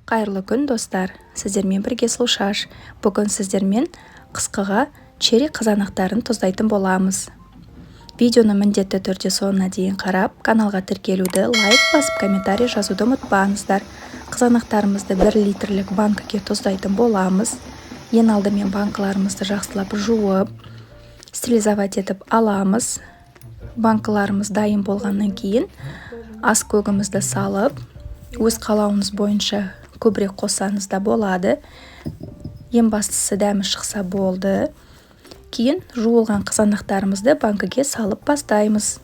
Қайырлы күн достар, сіздермен бірге Сұлушаш. Бүгін сіздермен қысқыға черри қызанақтарын тұздайтын боламыз. Видеоны міндетті түрде соңына дейін қарап, каналға тіркелуді, лайк басып, комментарий жазуды ұмытпаңыздар. Қызанақтарымызды 1 литрлік банкіге тұздайтын боламыз. Ең алдымен банкаларымызды жақсылап жуып, стерилизовать етіп аламыз. Банкаларымыз дайын болғаннан кейін ас көгімізді салып, өз қалауыңыз бойынша көбірек қоссаңыз да болады. Ең бастысы дәмі шықса болды. Кейін жуылған қызанақтарымызды банкіге салып бастаймыз.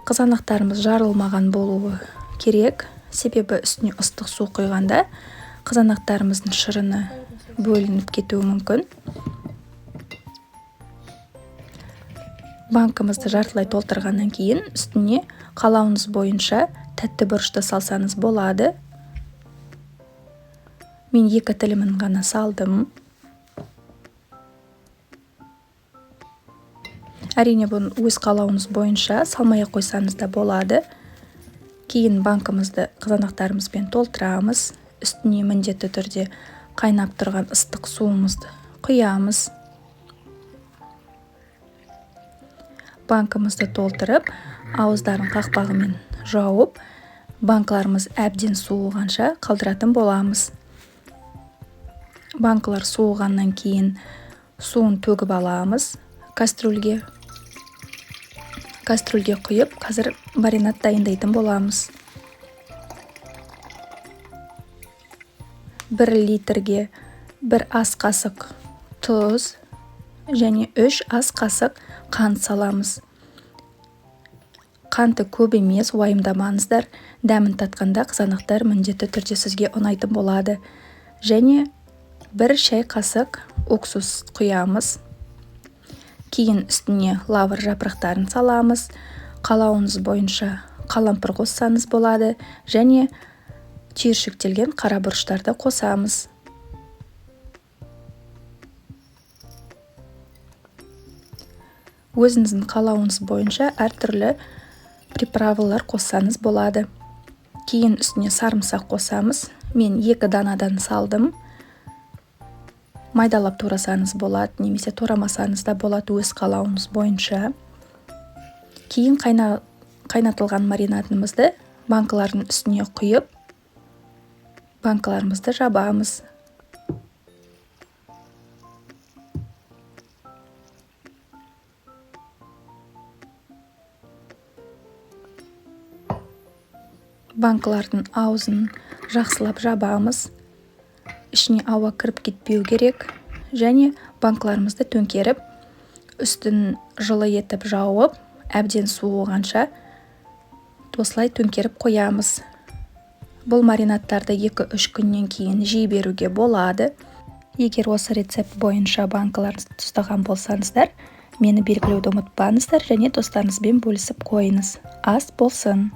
Қызанақтарымыз жарылмаған болуы керек, себебі үстіне ыстық су құйғанда қызанақтарымыздың шырыны бөлініп кетуі мүмкін. Банкымызды жартылай толтырғаннан кейін үстіне қалауыңыз бойынша тәтті бұрышты салсаңыз болады. Мен 2 тілімін ғана салдым. Әрине бұны өз қалауыңыз бойынша салмай қойсаңыз да болады. Кейін банкымызды қызанақтарымызбен толтырамыз. Үстіне міндетті түрде қайнап тұрған ыстық суымызды құямыз. Банкымызды толтырып, ауыздарын қақпағымен жауып, банкаларымыз әбден суығанша қалдыратын боламыз. Банкалар суығаннан кейін суын төгіп аламыз кастрюльге. Кастрюльге құйып, қазір маринад дайындайтын боламыз. 1 литрге 1 ас қасық тұз және 3 ас қасық қант саламыз. Қанты көп емес, уайымдамаңыздар. Дәмін татқанда қызанақтар міндетті түрде сізге ұнайтын болады. Және 1 шай қасық уксус құямыз. Кейін үстіне лавр жапырақтарын саламыз. Қалауыңыз бойынша қалампыр қоссаңыз болады. Және түйіршіктелген қара бұрыштарды қосамыз. Өзіңіздің қалауыңыз бойынша әртүрлі приправалар қоссаңыз болады. Кейін үстіне сарымсақ қосамыз. Мен 2 данадан салдым. Майдалап турасаңыз болады, немесе турамасаңыз да болады, өз қалауыңыз бойынша. Кейін қайнатылған маринадымызды банкалардың үстіне құйып, банкаларымызды жабамыз. Банкалардың аузын жақсылап жабамыз. Ішіне ауа кіріп кетпеу керек. Және банкаларымызды төңкеріп, үстін жылы етіп жауып, әбден суығанша осылай төңкеріп қоямыз. Бұл маринадтарды 2-3 күннен кейін жей беруге болады. Егер осы рецепт бойынша банкаларды тұздаған болсаңыздар, мені белгілеуді ұмытпаңыздар және достарыңызбен бөлісіп қойыңыз. Ас болсын!